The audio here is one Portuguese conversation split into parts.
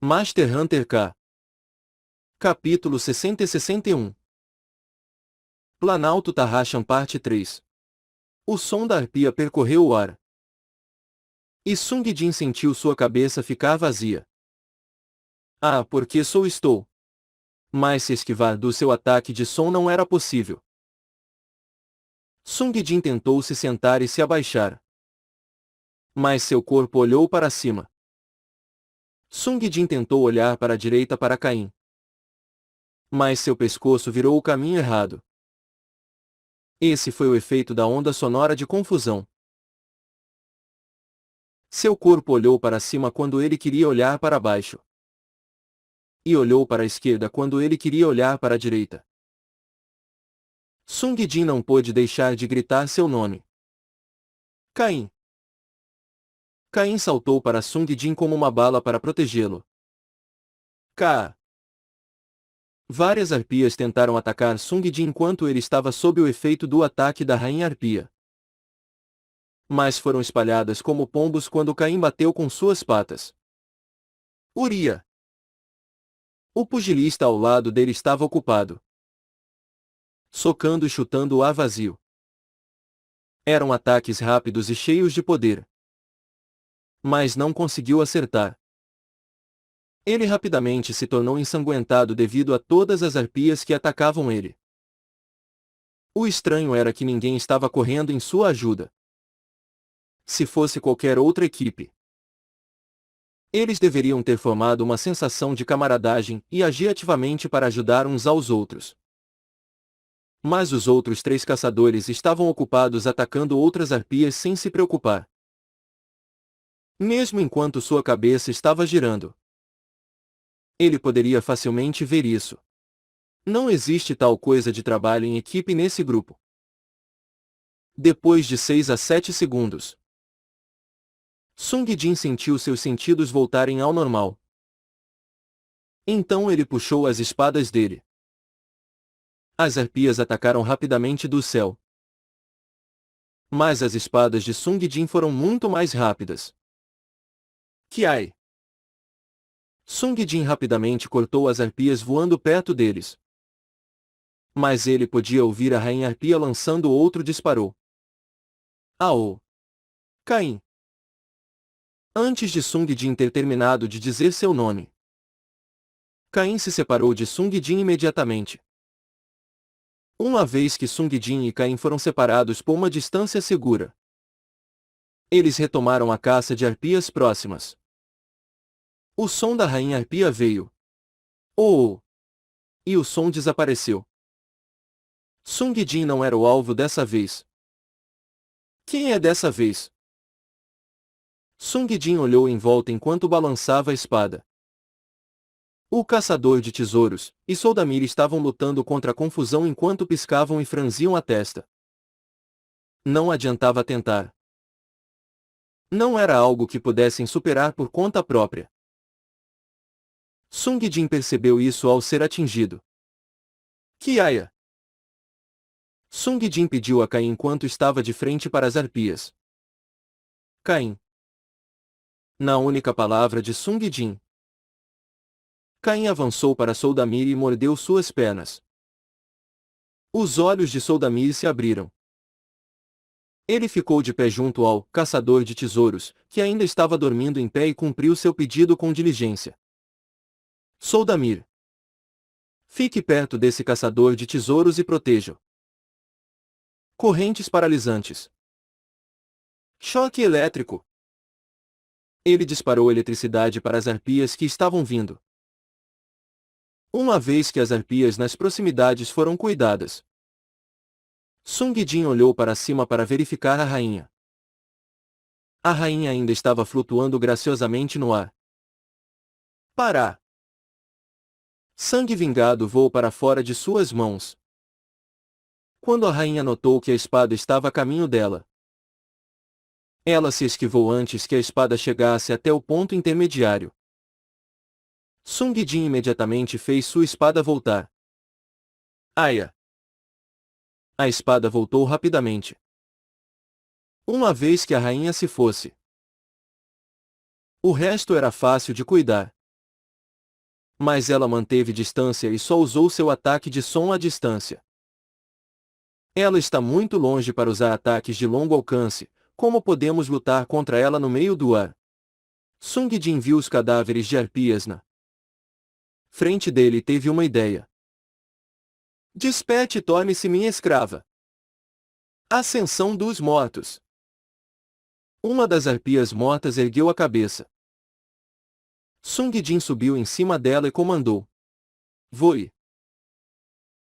Master Hunter K. Capítulo 60 e 61. Planalto Tarrashan Parte 3. O som da arpia percorreu o ar. E Sung Jin sentiu sua cabeça ficar vazia. Ah, porque estou. Mas se esquivar do seu ataque de som não era possível. Sung Jin tentou se sentar e se abaixar. Mas seu corpo olhou para cima. Sung Jin tentou olhar para a direita para Caim. Mas seu pescoço virou o caminho errado. Esse foi o efeito da onda sonora de confusão. Seu corpo olhou para cima quando ele queria olhar para baixo. E olhou para a esquerda quando ele queria olhar para a direita. Sung Jin não pôde deixar de gritar seu nome. Caim. Caim saltou para Sung Jin como uma bala para protegê-lo. K. Várias arpias tentaram atacar Sung Jin enquanto ele estava sob o efeito do ataque da Rainha Arpia. Mas foram espalhadas como pombos quando Caim bateu com suas patas. Uria. O pugilista ao lado dele estava ocupado, socando e chutando o ar vazio. Eram ataques rápidos e cheios de poder. Mas não conseguiu acertar. Ele rapidamente se tornou ensanguentado devido a todas as arpias que atacavam ele. O estranho era que ninguém estava correndo em sua ajuda. Se fosse qualquer outra equipe, eles deveriam ter formado uma sensação de camaradagem e agir ativamente para ajudar uns aos outros. Mas os outros 3 caçadores estavam ocupados atacando outras arpias sem se preocupar. Mesmo enquanto sua cabeça estava girando, ele poderia facilmente ver isso. Não existe tal coisa de trabalho em equipe nesse grupo. Depois de 6 a 7 segundos, Sung Jin sentiu seus sentidos voltarem ao normal. Então ele puxou as espadas dele. As arpias atacaram rapidamente do céu. Mas as espadas de Sung Jin foram muito mais rápidas. Kiai! Sung Jin rapidamente cortou as arpias voando perto deles. Mas ele podia ouvir a Rainha Arpia lançando outro disparo. Ao! Caim! Antes de Sung Jin ter terminado de dizer seu nome, Caim se separou de Sung Jin imediatamente. Uma vez que Sung Jin e Caim foram separados por uma distância segura, eles retomaram a caça de arpias próximas. O som da Rainha Arpia veio. Oh! E o som desapareceu. Sung Jin não era o alvo dessa vez. Quem é dessa vez? Sung Jin olhou em volta enquanto balançava a espada. O caçador de tesouros e Soldamir estavam lutando contra a confusão enquanto piscavam e franziam a testa. Não adiantava tentar. Não era algo que pudessem superar por conta própria. Sung Jin percebeu isso ao ser atingido. Kiaya! Sung Jin pediu a Caim enquanto estava de frente para as arpias. Caim. Na única palavra de Sung Jin, Caim avançou para Soldamir e mordeu suas pernas. Os olhos de Soldamir se abriram. Ele ficou de pé junto ao caçador de tesouros, que ainda estava dormindo em pé e cumpriu seu pedido com diligência. Soldamir. Fique perto desse caçador de tesouros e proteja-o. Correntes paralisantes. Choque elétrico. Ele disparou eletricidade para as arpias que estavam vindo. Uma vez que as arpias nas proximidades foram cuidadas, Sung Jin olhou para cima para verificar a rainha. A rainha ainda estava flutuando graciosamente no ar. Pará! Sangue vingado voou para fora de suas mãos. Quando a rainha notou que a espada estava a caminho dela, ela se esquivou antes que a espada chegasse até o ponto intermediário. Sung Jin imediatamente fez sua espada voltar. Aia! A espada voltou rapidamente. Uma vez que a rainha se fosse, o resto era fácil de cuidar. Mas ela manteve distância e só usou seu ataque de som à distância. Ela está muito longe para usar ataques de longo alcance. Como podemos lutar contra ela no meio do ar? Sung Jin viu os cadáveres de arpias na frente dele e teve uma ideia. Desperte e torne-se minha escrava. Ascensão dos mortos. Uma das arpias mortas ergueu a cabeça. Sung Jin subiu em cima dela e comandou. Voe.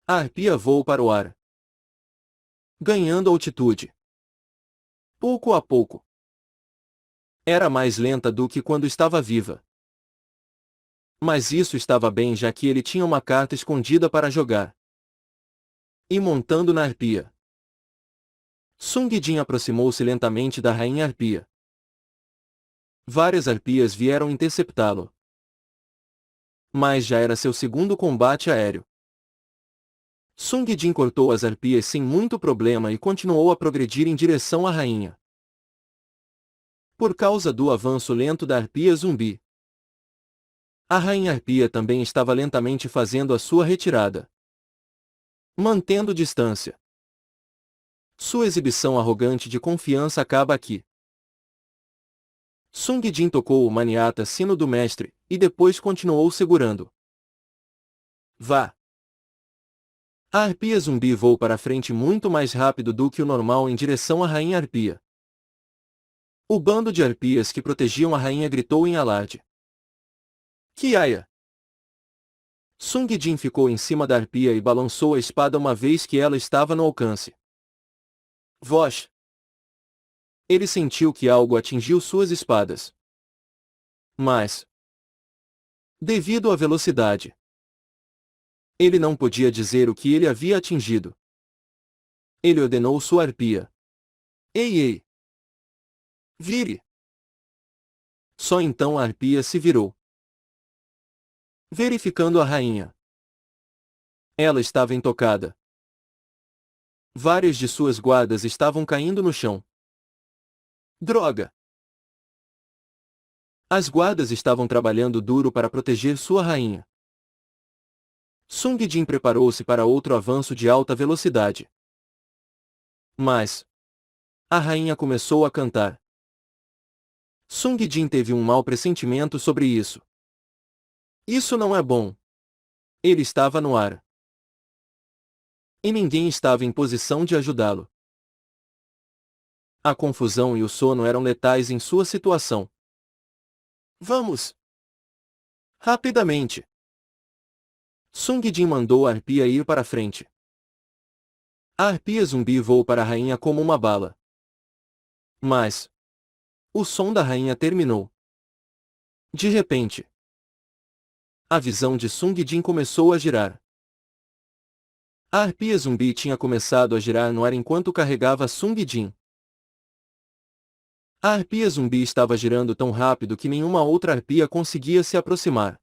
A arpia voou para o ar, ganhando altitude. Pouco a pouco. Era mais lenta do que quando estava viva. Mas isso estava bem, já que ele tinha uma carta escondida para jogar. E montando na arpia. Sung Jin aproximou-se lentamente da rainha arpia. Várias arpias vieram interceptá-lo. Mas já era seu segundo combate aéreo. Sung Jin cortou as arpias sem muito problema e continuou a progredir em direção à rainha. Por causa do avanço lento da arpia zumbi, a rainha arpia também estava lentamente fazendo a sua retirada, mantendo distância. Sua exibição arrogante de confiança acaba aqui. Sung Jin tocou o maniata sino do mestre, e depois continuou segurando. Vá! A arpia zumbi voou para frente muito mais rápido do que o normal em direção à rainha arpia. O bando de arpias que protegiam a rainha gritou em alarde. Kiaya! Sung Jin ficou em cima da arpia e balançou a espada uma vez que ela estava no alcance. Voz! Ele sentiu que algo atingiu suas espadas. Mas, devido à velocidade, ele não podia dizer o que ele havia atingido. Ele ordenou sua arpia. Ei, ei! Vire! Só então a arpia se virou, verificando a rainha. Ela estava intocada. Várias de suas guardas estavam caindo no chão. Droga! As guardas estavam trabalhando duro para proteger sua rainha. Sung Jin preparou-se para outro avanço de alta velocidade. Mas a rainha começou a cantar. Sung Jin teve um mau pressentimento sobre isso. Isso não é bom. Ele estava no ar. E ninguém estava em posição de ajudá-lo. A confusão e o sono eram letais em sua situação. Vamos! Rapidamente! Sung Jin mandou a arpia ir para frente. A arpia zumbi voou para a rainha como uma bala. Mas o som da rainha terminou. De repente, a visão de Sung Jin começou a girar. A arpia zumbi tinha começado a girar no ar enquanto carregava Sung Jin. A arpia zumbi estava girando tão rápido que nenhuma outra arpia conseguia se aproximar.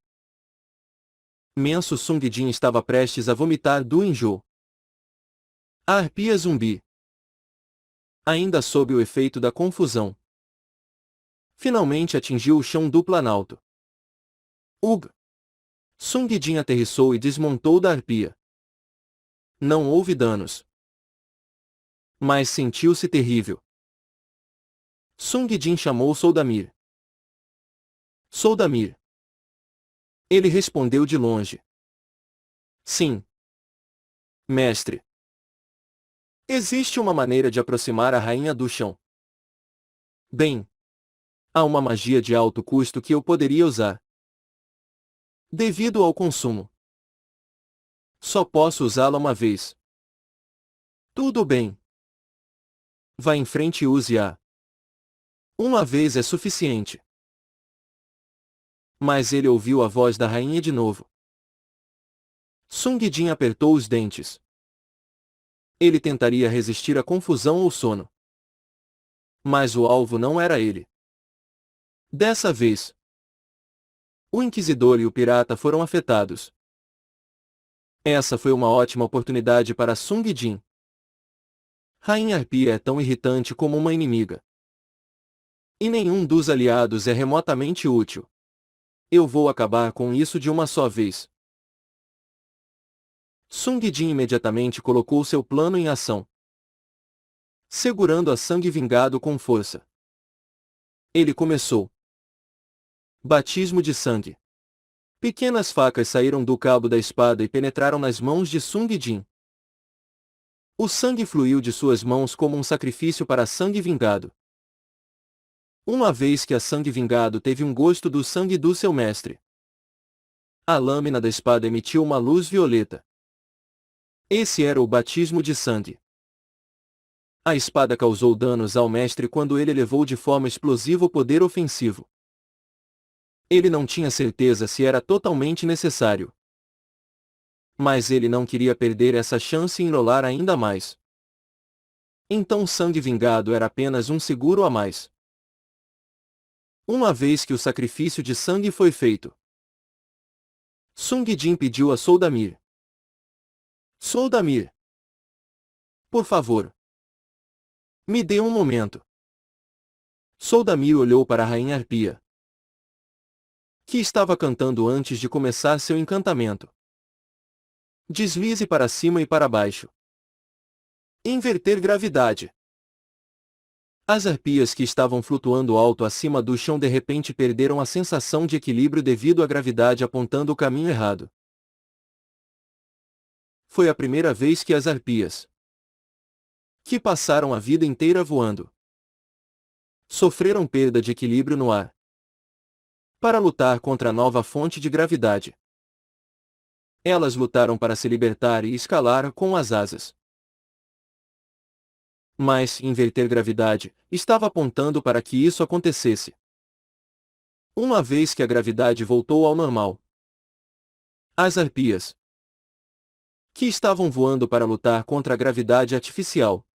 Menso Sung Jin estava prestes a vomitar do enjoo. A arpia zumbi, ainda sob o efeito da confusão, finalmente atingiu o chão do planalto. Ugh! Sung Jin aterrissou e desmontou da arpia. Não houve danos, mas sentiu-se terrível. Sung Jin chamou Soldamir. Soldamir. Ele respondeu de longe. Sim. Mestre. Existe uma maneira de aproximar a rainha do chão. Bem, há uma magia de alto custo que eu poderia usar. Devido ao consumo, só posso usá-la uma vez. Tudo bem. Vá em frente e use-a. Uma vez é suficiente. Mas ele ouviu a voz da rainha de novo. Sung Jin apertou os dentes. Ele tentaria resistir à confusão ou sono. Mas o alvo não era ele. Dessa vez, o Inquisidor e o Pirata foram afetados. Essa foi uma ótima oportunidade para Sung Jin. Rainha Arpia é tão irritante como uma inimiga. E nenhum dos aliados é remotamente útil. Eu vou acabar com isso de uma só vez. Sung Jin imediatamente colocou seu plano em ação, segurando a sangue vingado com força. Ele começou. Batismo de sangue. Pequenas facas saíram do cabo da espada e penetraram nas mãos de Sung Jin. O sangue fluiu de suas mãos como um sacrifício para sangue vingado. Uma vez que a sangue vingado teve um gosto do sangue do seu mestre, a lâmina da espada emitiu uma luz violeta. Esse era o batismo de sangue. A espada causou danos ao mestre quando ele elevou de forma explosiva o poder ofensivo. Ele não tinha certeza se era totalmente necessário. Mas ele não queria perder essa chance e enrolar ainda mais. Então sangue vingado era apenas um seguro a mais. Uma vez que o sacrifício de sangue foi feito, Sung Jin pediu a Soldamir. Soldamir, por favor, me dê um momento. Soldamir olhou para a Rainha Arpia, que estava cantando antes de começar seu encantamento. Deslize para cima e para baixo. Inverter gravidade. As arpias que estavam flutuando alto acima do chão de repente perderam a sensação de equilíbrio devido à gravidade apontando o caminho errado. Foi a primeira vez que as arpias, que passaram a vida inteira voando, sofreram perda de equilíbrio no ar. Para lutar contra a nova fonte de gravidade, elas lutaram para se libertar e escalar com as asas. Mas inverter gravidade estava apontando para que isso acontecesse. Uma vez que a gravidade voltou ao normal, as arpias, que estavam voando para lutar contra a gravidade artificial,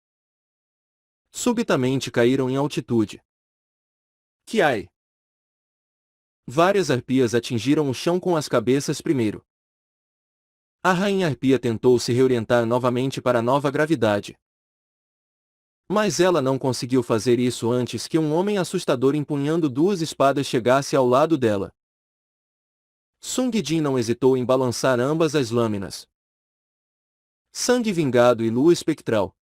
subitamente caíram em altitude. Kiai! Várias arpias atingiram o chão com as cabeças primeiro. A rainha arpia tentou se reorientar novamente para a nova gravidade. Mas ela não conseguiu fazer isso antes que um homem assustador empunhando duas espadas chegasse ao lado dela. Sung Jin não hesitou em balançar ambas as lâminas. Sangue vingado e lua espectral.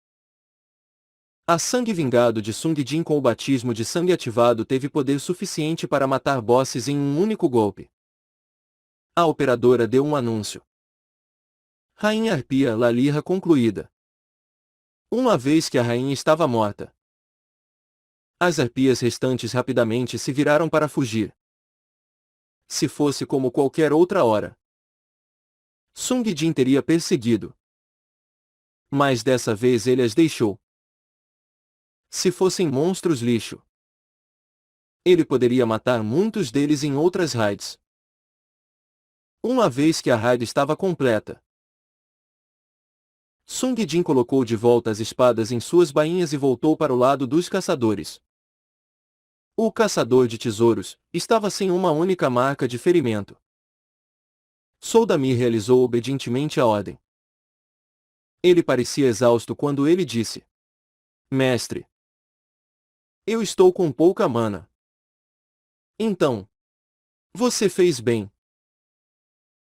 A sangue vingado de Sung Jin com o batismo de sangue ativado teve poder suficiente para matar bosses em um único golpe. A operadora deu um anúncio. Rainha Arpia Lalirra concluída. Uma vez que a rainha estava morta, as arpias restantes rapidamente se viraram para fugir. Se fosse como qualquer outra hora, Sung Jin teria perseguido. Mas dessa vez ele as deixou. Se fossem monstros lixo, ele poderia matar muitos deles em outras raids. Uma vez que a raid estava completa, Sung Jin colocou de volta as espadas em suas bainhas e voltou para o lado dos caçadores. O caçador de tesouros estava sem uma única marca de ferimento. Soldamir realizou obedientemente a ordem. Ele parecia exausto quando ele disse: Mestre, eu estou com pouca mana. Então, você fez bem.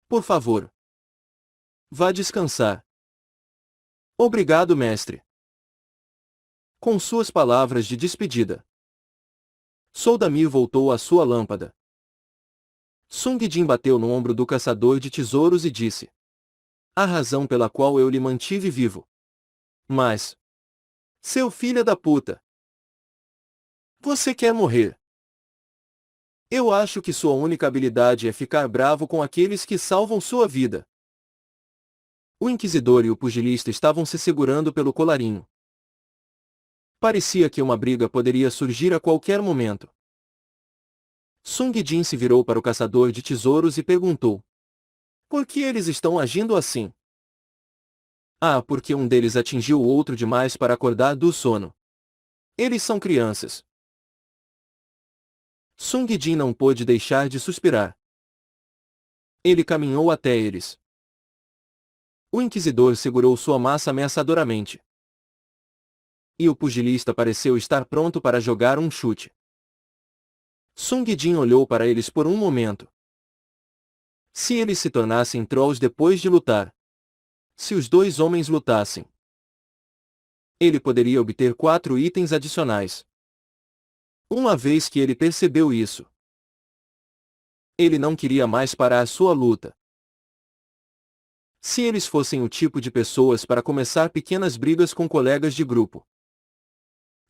Por favor, vá descansar. Obrigado, mestre. Com suas palavras de despedida, Soldamir voltou à sua lâmpada. Sung Jin bateu no ombro do caçador de tesouros e disse: A razão pela qual eu lhe mantive vivo. Mas, seu filho da puta, você quer morrer? Eu acho que sua única habilidade é ficar bravo com aqueles que salvam sua vida. O inquisidor e o pugilista estavam se segurando pelo colarinho. Parecia que uma briga poderia surgir a qualquer momento. Sung Jin se virou para o caçador de tesouros e perguntou: Por que eles estão agindo assim? Ah, porque um deles atingiu o outro demais para acordar do sono. Eles são crianças. Sung Jin não pôde deixar de suspirar. Ele caminhou até eles. O inquisidor segurou sua massa ameaçadoramente. E o pugilista pareceu estar pronto para jogar um chute. Sung Jin olhou para eles por um momento. Se eles se tornassem Trolls depois de lutar. Se os dois homens lutassem, ele poderia obter 4 itens adicionais. Uma vez que ele percebeu isso, ele não queria mais parar sua luta. Se eles fossem o tipo de pessoas para começar pequenas brigas com colegas de grupo,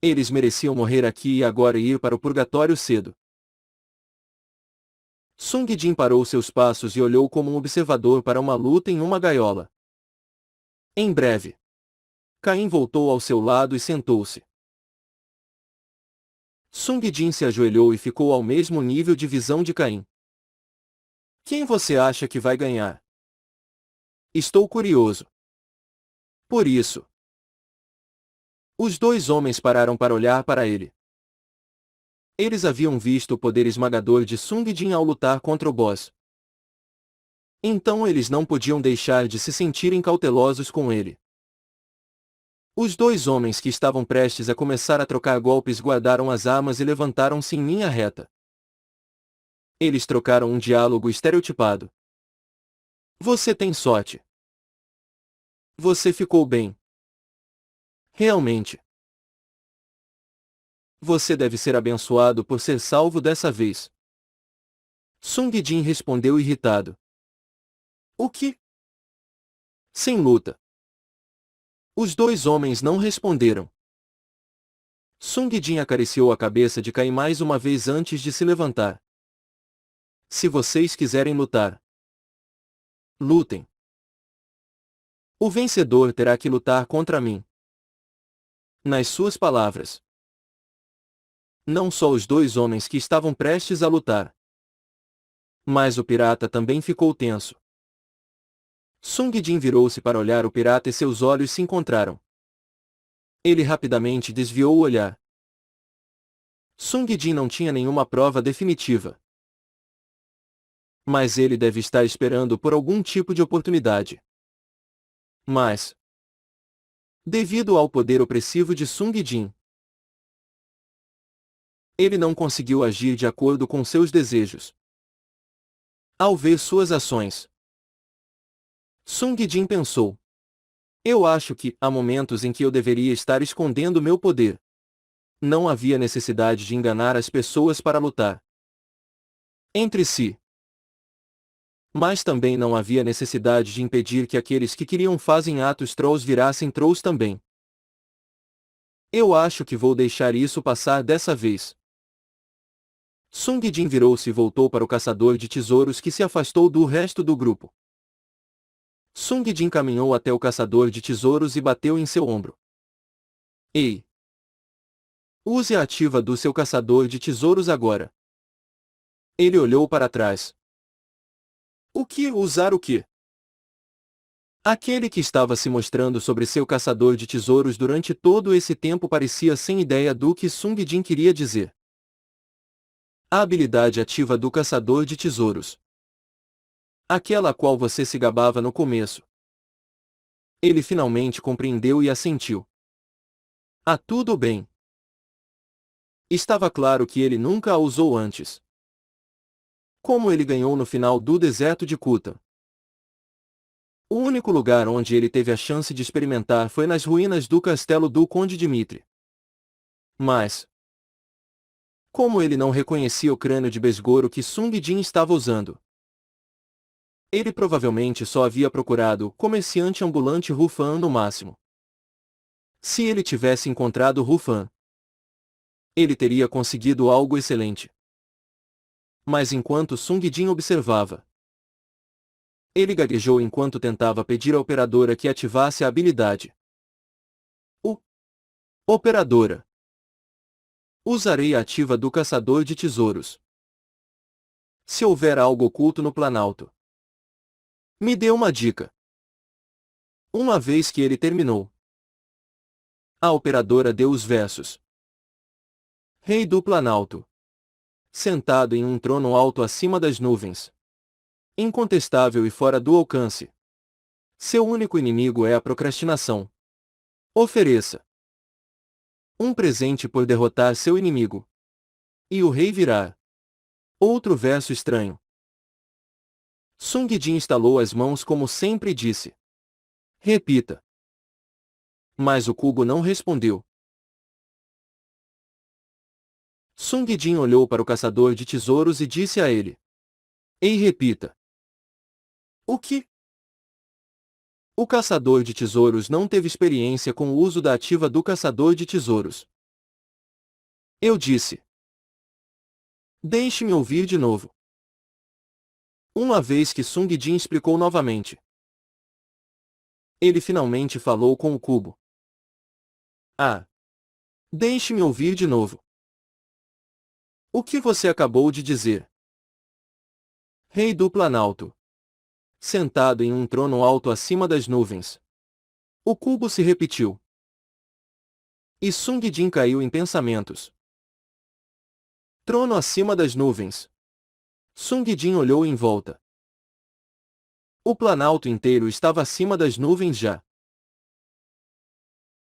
eles mereciam morrer aqui e agora e ir para o purgatório cedo. Sung Jin parou seus passos e olhou como um observador para uma luta em uma gaiola. Em breve, Caim voltou ao seu lado e sentou-se. Sung Jin se ajoelhou e ficou ao mesmo nível de visão de Caim. Quem você acha que vai ganhar? Estou curioso. Por isso, os dois homens pararam para olhar para ele. Eles haviam visto o poder esmagador de Sung Jin ao lutar contra o boss. Então eles não podiam deixar de se sentirem cautelosos com ele. Os dois homens que estavam prestes a começar a trocar golpes guardaram as armas e levantaram-se em linha reta. Eles trocaram um diálogo estereotipado. Você tem sorte. Você ficou bem. Realmente. Você deve ser abençoado por ser salvo dessa vez. Sung Jin respondeu irritado. O que? Sem luta. Os dois homens não responderam. Sung Jin acariciou a cabeça de Caim mais uma vez antes de se levantar. Se vocês quiserem lutar, lutem. O vencedor terá que lutar contra mim. Nas suas palavras. Não só os dois homens que estavam prestes a lutar, mas o pirata também ficou tenso. Sung Jin virou-se para olhar o pirata e seus olhos se encontraram. Ele rapidamente desviou o olhar. Sung Jin não tinha nenhuma prova definitiva. Mas ele deve estar esperando por algum tipo de oportunidade. Mas, devido ao poder opressivo de Sung Jin, ele não conseguiu agir de acordo com seus desejos. Ao ver suas ações, Sung Jin pensou. Eu acho que, há momentos em que eu deveria estar escondendo meu poder. Não havia necessidade de enganar as pessoas para lutar entre si. Mas também não havia necessidade de impedir que aqueles que queriam fazem atos trolls virassem trolls também. Eu acho que vou deixar isso passar dessa vez. Sung Jin virou-se e voltou para o caçador de tesouros que se afastou do resto do grupo. Sung Jin caminhou até o caçador de tesouros e bateu em seu ombro. Ei! Use a ativa do seu caçador de tesouros agora. Ele olhou para trás. O que? Usar o quê? Aquele que estava se mostrando sobre seu caçador de tesouros durante todo esse tempo parecia sem ideia do que Sung Jin queria dizer. A habilidade ativa do caçador de tesouros. Aquela a qual você se gabava no começo. Ele finalmente compreendeu e assentiu. Ah, tudo bem. Estava claro que ele nunca a usou antes. Como ele ganhou no final do deserto de Kuta. O único lugar onde ele teve a chance de experimentar foi nas ruínas do castelo do Conde Dimitri. Mas, como ele não reconhecia o crânio de besgoro que Sung Jin estava usando? Ele provavelmente só havia procurado o comerciante ambulante Rufan no máximo. Se ele tivesse encontrado Rufan, ele teria conseguido algo excelente. Mas enquanto Sung Jin observava, ele gaguejou enquanto tentava pedir à operadora que ativasse a habilidade. Operadora. Usarei a ativa do caçador de tesouros. Se houver algo oculto no Planalto, me dê uma dica. Uma vez que ele terminou, a operadora deu os versos. Rei do Planalto. Sentado em um trono alto acima das nuvens. Incontestável e fora do alcance. Seu único inimigo é a procrastinação. Ofereça um presente por derrotar seu inimigo. E o rei virá. Outro verso estranho. Sung Jin estalou as mãos como sempre e disse: repita. Mas o cubo não respondeu. Sung Jin olhou para o caçador de tesouros e disse a ele: ei, repita. O que? O caçador de tesouros não teve experiência com o uso da ativa do caçador de tesouros. Eu disse: deixe-me ouvir de novo. Uma vez que Sung Jin explicou novamente. Ele finalmente falou com o cubo. Ah! Deixe-me ouvir de novo. O que você acabou de dizer? Rei do Planalto. Sentado em um trono alto acima das nuvens. O cubo se repetiu. E Sung Jin caiu em pensamentos. Trono acima das nuvens. Sung Jin olhou em volta. O Planalto inteiro estava acima das nuvens já.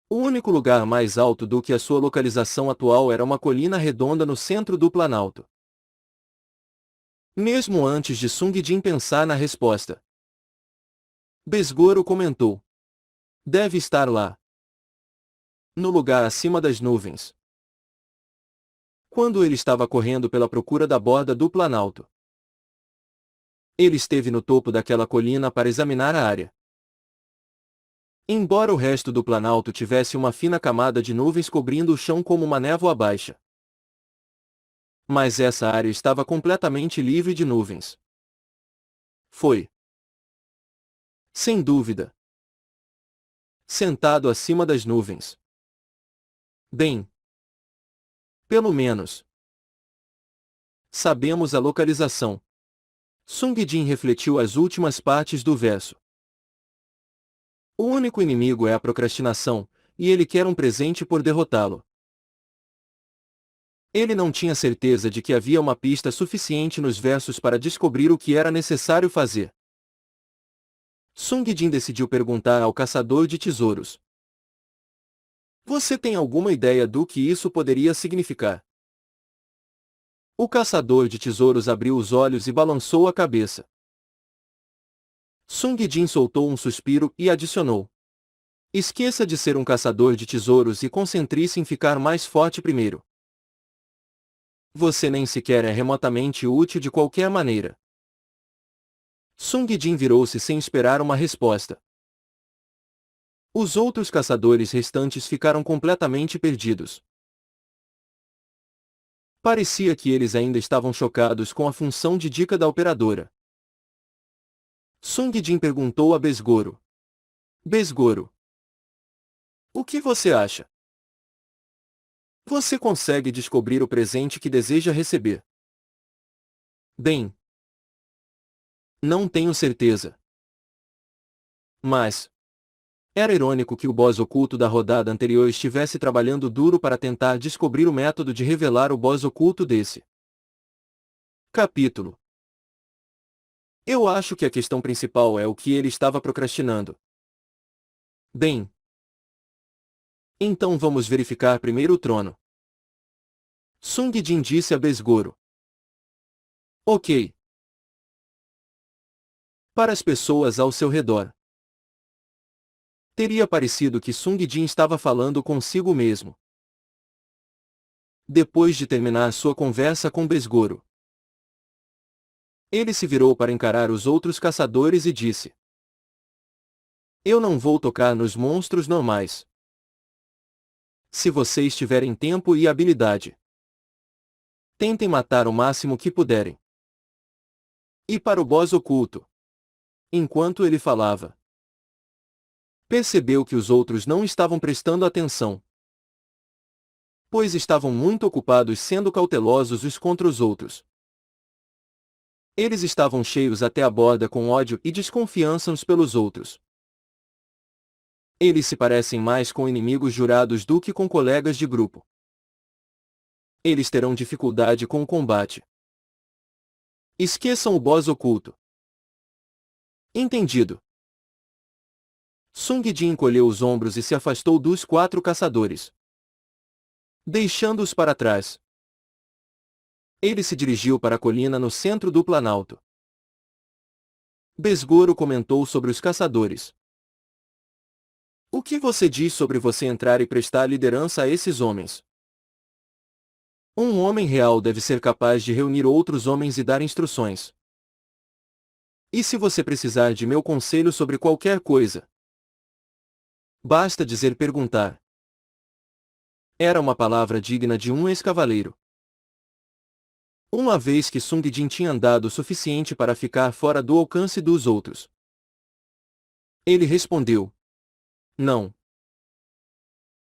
O único lugar mais alto do que a sua localização atual era uma colina redonda no centro do Planalto. Mesmo antes de Sung Jin pensar na resposta, Besgoro comentou: deve estar lá. No lugar acima das nuvens. Quando ele estava correndo pela procura da borda do Planalto, ele esteve no topo daquela colina para examinar a área. Embora o resto do Planalto tivesse uma fina camada de nuvens cobrindo o chão como uma névoa baixa, mas essa área estava completamente livre de nuvens. Foi, sem dúvida, sentado acima das nuvens. Bem, pelo menos sabemos a localização. Sung Jin refletiu as últimas partes do verso. O único inimigo é a procrastinação, e ele quer um presente por derrotá-lo. Ele não tinha certeza de que havia uma pista suficiente nos versos para descobrir o que era necessário fazer. Sung Jin decidiu perguntar ao caçador de tesouros: você tem alguma ideia do que isso poderia significar? O caçador de tesouros abriu os olhos e balançou a cabeça. Sung Jin soltou um suspiro e adicionou: esqueça de ser um caçador de tesouros e concentre-se em ficar mais forte primeiro. Você nem sequer é remotamente útil de qualquer maneira. Sung Jin virou-se sem esperar uma resposta. Os outros caçadores restantes ficaram completamente perdidos. Parecia que eles ainda estavam chocados com a função de dica da operadora. Sung Jin perguntou a Besgoro: Besgoro, o que você acha? Você consegue descobrir o presente que deseja receber? Bem, não tenho certeza. Mas era irônico que o boss oculto da rodada anterior estivesse trabalhando duro para tentar descobrir o método de revelar o boss oculto desse capítulo. Eu acho que a questão principal é o que ele estava procrastinando. Bem, então vamos verificar primeiro o trono. Sung Jin disse a Besgoro. Ok. Para as pessoas ao seu redor. Teria parecido que Sung Jin estava falando consigo mesmo. Depois de terminar sua conversa com Besgoro, ele se virou para encarar os outros caçadores e disse: eu não vou tocar nos monstros normais. Se vocês tiverem tempo e habilidade, tentem matar o máximo que puderem. E para o boss oculto. Enquanto ele falava, percebeu que os outros não estavam prestando atenção, pois estavam muito ocupados sendo cautelosos uns contra os outros. Eles estavam cheios até a borda com ódio e desconfiança uns pelos outros. Eles se parecem mais com inimigos jurados do que com colegas de grupo. Eles terão dificuldade com o combate. Esqueçam o boss oculto. Entendido. Sung Jin encolheu os ombros e se afastou dos 4 caçadores, deixando-os para trás. Ele se dirigiu para a colina no centro do Planalto. Besgoro comentou sobre os caçadores. O que você diz sobre você entrar e prestar liderança a esses homens? Um homem real deve ser capaz de reunir outros homens e dar instruções. E se você precisar de meu conselho sobre qualquer coisa? Basta dizer perguntar. Era uma palavra digna de um ex-cavaleiro. Uma vez que Sung Jin tinha andado o suficiente para ficar fora do alcance dos outros. Ele respondeu. Não.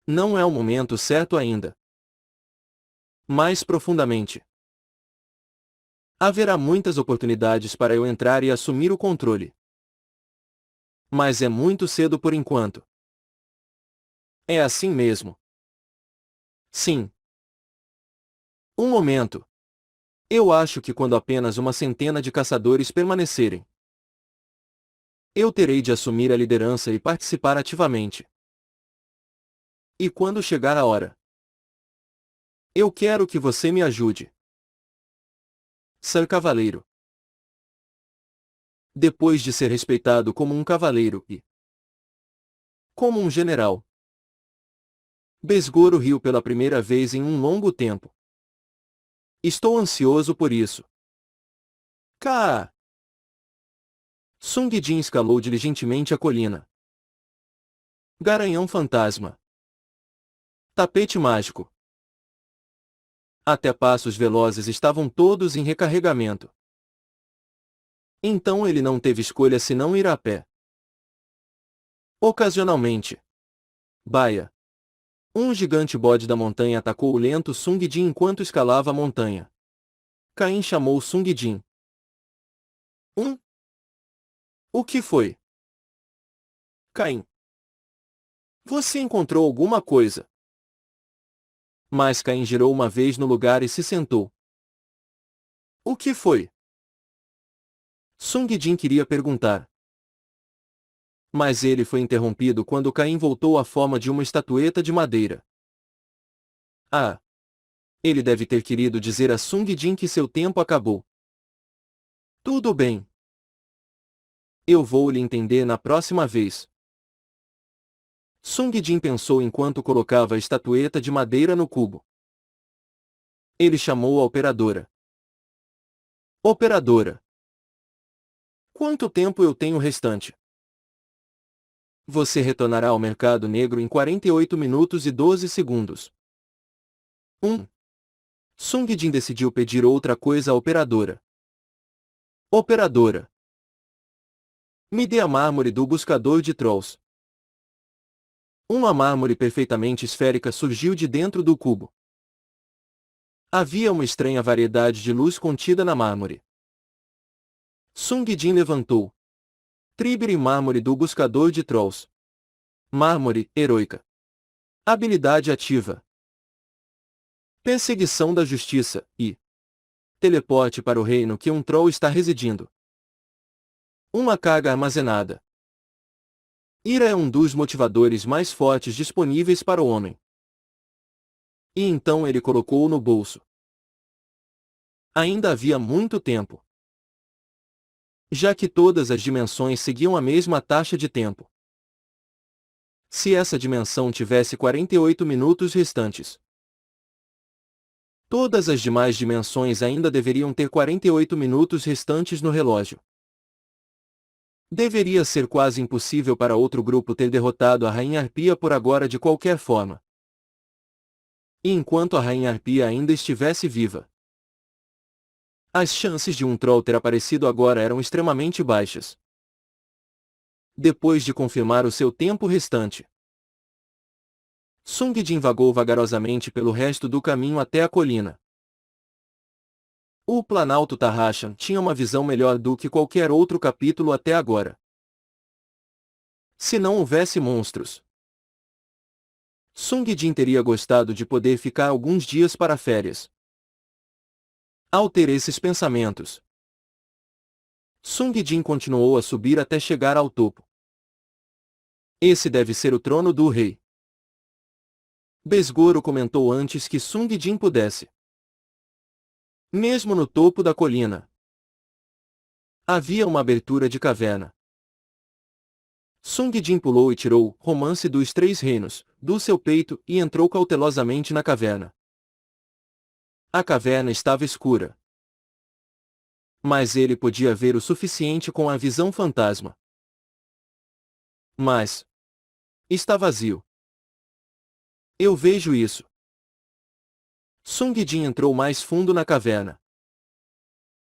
Não é o momento certo ainda. Mais profundamente. Haverá muitas oportunidades para eu entrar e assumir o controle. Mas é muito cedo por enquanto. É assim mesmo. Sim. Um momento. Eu acho que quando apenas uma centena de caçadores permanecerem, eu terei de assumir a liderança e participar ativamente. E quando chegar a hora, eu quero que você me ajude. Sir Cavaleiro. Depois de ser respeitado como um cavaleiro e como um general, Besgoro riu pela primeira vez em um longo tempo. Estou ansioso por isso. Kaa! Sung Jin escalou diligentemente a colina. Garanhão fantasma. Tapete mágico. Até passos velozes estavam todos em recarregamento. Então ele não teve escolha senão ir a pé. Ocasionalmente. Baia. Um gigante bode da montanha atacou o lento Sung Jin enquanto escalava a montanha. Caim chamou Sung Jin. O que foi? Caim. Você encontrou alguma coisa? Mas Caim girou uma vez no lugar e se sentou. O que foi? Sung Jin queria perguntar. Mas ele foi interrompido quando Caim voltou à forma de uma estatueta de madeira. Ah! Ele deve ter querido dizer a Sung Jin que seu tempo acabou. Tudo bem. Eu vou lhe entender na próxima vez. Sung Jin pensou enquanto colocava a estatueta de madeira no cubo. Ele chamou a operadora. Operadora. Quanto tempo eu tenho restante? Você retornará ao mercado negro em 48 minutos e 12 segundos. 1. Sung Jin decidiu pedir outra coisa à operadora. Operadora. Me dê a mármore do buscador de trolls. Uma mármore perfeitamente esférica surgiu de dentro do cubo. Havia uma estranha variedade de luz contida na mármore. Sung Jin levantou. Tribiri mármore do buscador de trolls. Mármore, heroica. Habilidade ativa. Perseguição da justiça, e teleporte para o reino que um troll está residindo. Uma carga armazenada. Ira é um dos motivadores mais fortes disponíveis para o homem. E então ele colocou-o no bolso. Ainda havia muito tempo. Já que todas as dimensões seguiam a mesma taxa de tempo. Se essa dimensão tivesse 48 minutos restantes, todas as demais dimensões ainda deveriam ter 48 minutos restantes no relógio. Deveria ser quase impossível para outro grupo ter derrotado a Rainha Arpia por agora de qualquer forma. E enquanto a Rainha Arpia ainda estivesse viva, as chances de um troll ter aparecido agora eram extremamente baixas. Depois de confirmar o seu tempo restante, Sung Jin vagou vagarosamente pelo resto do caminho até a colina. O Planalto Tarrashan tinha uma visão melhor do que qualquer outro capítulo até agora. Se não houvesse monstros, Sung Jin teria gostado de poder ficar alguns dias para férias. Ao ter esses pensamentos, Sung Jin continuou a subir até chegar ao topo. Esse deve ser o trono do rei. Besgoro comentou antes que Sung Jin pudesse. Mesmo no topo da colina, Havia uma abertura de caverna. Sung Jin pulou e tirou Romance dos Três Reinos do seu peito e entrou cautelosamente na caverna. A caverna estava escura. Mas ele podia ver o suficiente com a visão fantasma. Mas está vazio. Eu vejo isso. Sung Jin entrou mais fundo na caverna.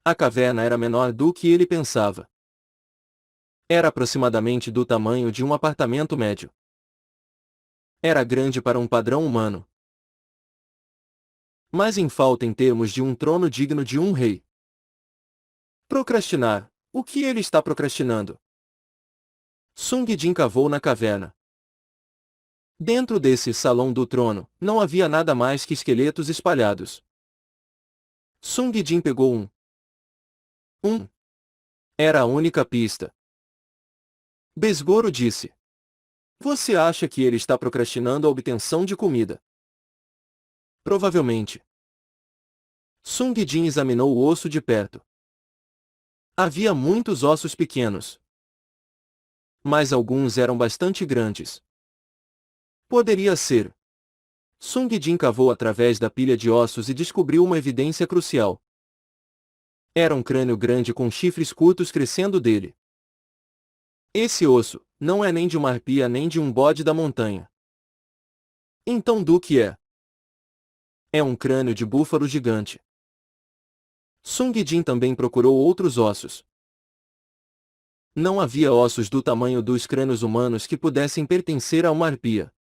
A caverna era menor do que ele pensava. Era aproximadamente do tamanho de um apartamento médio. Era grande para um padrão humano. Mas em falta em termos de um trono digno de um rei. Procrastinar. O que ele está procrastinando? Sung Jin cavou na caverna. Dentro desse salão do trono, não havia nada mais que esqueletos espalhados. Sung Jin pegou um. Era a única pista. Besgoro disse. Você acha que ele está procrastinando a obtenção de comida? Provavelmente. Sung Jin examinou o osso de perto. Havia muitos ossos pequenos. Mas alguns eram bastante grandes. Poderia ser. Sung Jin cavou através da pilha de ossos e descobriu uma evidência crucial. Era um crânio grande com chifres curtos crescendo dele. Esse osso não é nem de uma arpia nem de um bode da montanha. Então do que é? É um crânio de búfalo gigante. Sung Jin também procurou outros ossos. Não havia ossos do tamanho dos crânios humanos que pudessem pertencer a uma arpia.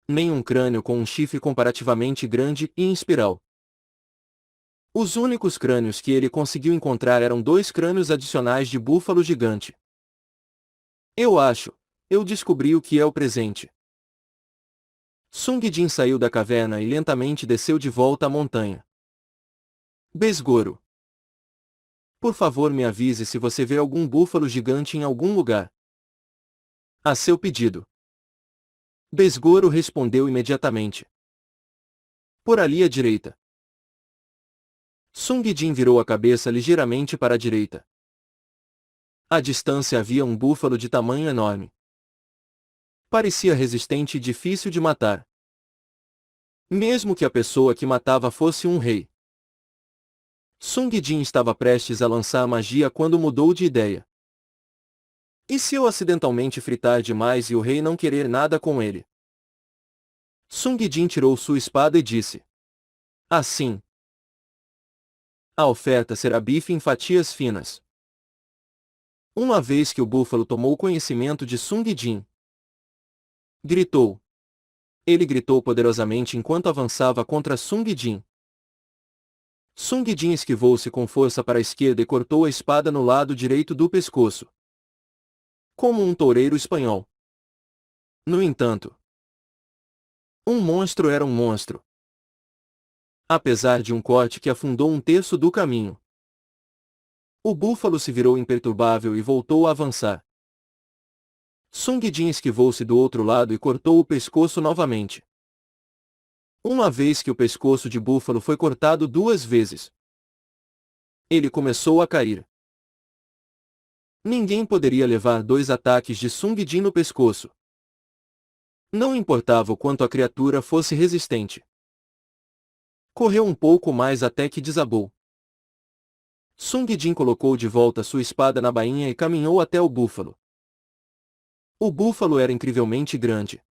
Nem um crânio com um chifre comparativamente grande e em espiral. Os únicos crânios que ele conseguiu encontrar eram 2 crânios adicionais de búfalo gigante. Eu descobri o que é o presente. Sung Jin saiu da caverna e lentamente desceu de volta à montanha. Besgoro. Por favor, me avise se você vê algum búfalo gigante em algum lugar. A seu pedido. Besgoro respondeu imediatamente. Por ali à direita. Sung Jin virou a cabeça ligeiramente para a direita. À distância havia um búfalo de tamanho enorme. Parecia resistente e difícil de matar. Mesmo que a pessoa que matava fosse um rei. Sung Jin estava prestes a lançar magia quando mudou de ideia. E se eu acidentalmente fritar demais e o rei não querer nada com ele? Sung Jin tirou sua espada e disse. Assim. A oferta será bife em fatias finas. Uma vez que o búfalo tomou conhecimento de Sung Jin, gritou. Ele gritou poderosamente enquanto avançava contra Sung Jin. Sung Jin esquivou-se com força para a esquerda e cortou a espada no lado direito do pescoço. Como um toureiro espanhol. No entanto, um monstro era um monstro. Apesar de um corte que afundou um terço do caminho. O búfalo se virou imperturbável e voltou a avançar. Sung Jin esquivou-se do outro lado e cortou o pescoço novamente. Uma vez que o pescoço de búfalo foi cortado 2 vezes, ele começou a cair. Ninguém poderia levar 2 ataques de Sung Jin no pescoço. Não importava o quanto a criatura fosse resistente. Correu um pouco mais até que desabou. Sung Jin colocou de volta sua espada na bainha e caminhou até o búfalo. O búfalo era incrivelmente grande.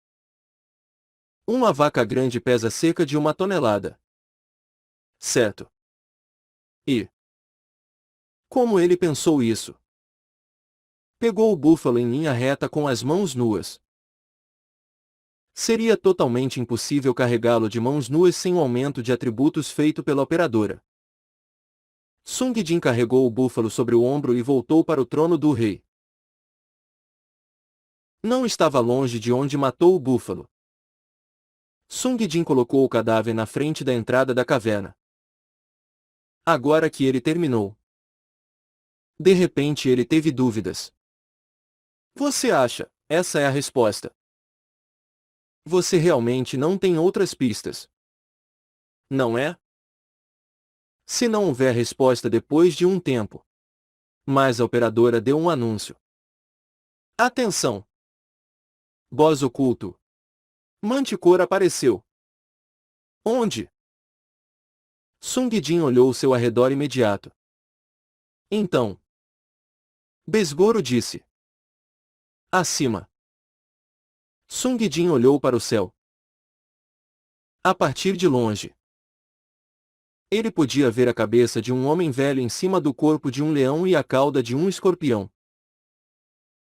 Uma vaca grande pesa cerca de 1 tonelada. Certo. E como ele pensou isso? Pegou o búfalo em linha reta com as mãos nuas. Seria totalmente impossível carregá-lo de mãos nuas sem o aumento de atributos feito pela operadora. Sung Jin carregou o búfalo sobre o ombro e voltou para o trono do rei. Não estava longe de onde matou o búfalo. Sung Jin colocou o cadáver na frente da entrada da caverna. Agora que ele terminou. De repente ele teve dúvidas. Você acha, essa é a resposta? Você realmente não tem outras pistas? Não é? Se não houver resposta depois de um tempo, Mas a operadora deu um anúncio. Atenção! Boss oculto. Manticore apareceu. Onde? Sung Jin olhou ao seu arredor imediato. Então. Besgoro disse. Acima. Sung Jin olhou para o céu. A partir de longe. Ele podia ver a cabeça de um homem velho em cima do corpo de um leão e a cauda de um escorpião.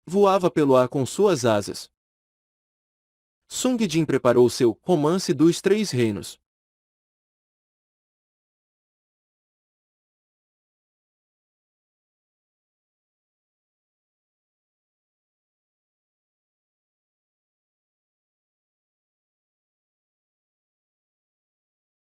Voava pelo ar com suas asas. Sung Jin preparou seu Romance dos Três Reinos.